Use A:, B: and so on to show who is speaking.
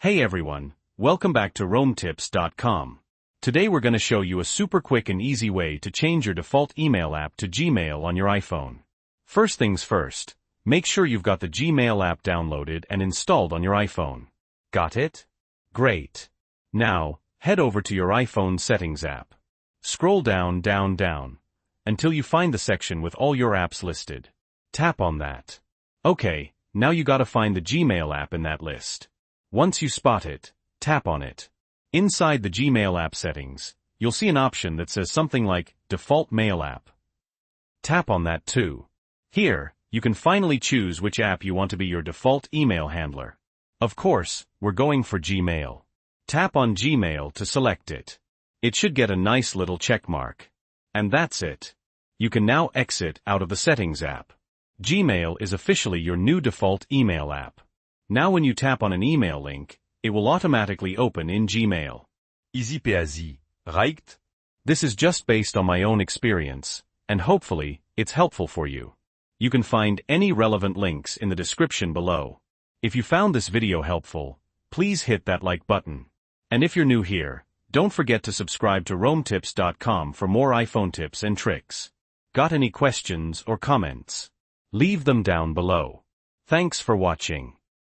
A: Hey everyone, welcome back to RomeTips.com. Today we're going to show you a super quick and easy way to change your default email app to Gmail on your iPhone. First things first, make sure you've got the Gmail app downloaded and installed on your iPhone. Got it? Great. Now, head over to your iPhone Settings app. Scroll down, until you find the section with all your apps listed. Tap on that. Okay, now you gotta find the Gmail app in that list. Once you spot it, tap on it. Inside the Gmail app settings, you'll see an option that says something like Default Mail App. Tap on that too. Here, you can finally choose which app you want to be your default email handler. Of course, we're going for Gmail. Tap on Gmail to select it. It should get a nice little check mark. And that's it. You can now exit out of the Settings app. Gmail is officially your new default email app. Now when you tap on an email link, it will automatically open in Gmail.
B: Easy peasy, right?
A: This is just based on my own experience, and hopefully, it's helpful for you. You can find any relevant links in the description below. If you found this video helpful, please hit that like button. And if you're new here, don't forget to subscribe to RomeTips.com for more iPhone tips and tricks. Got any questions or comments? Leave them down below. Thanks for watching.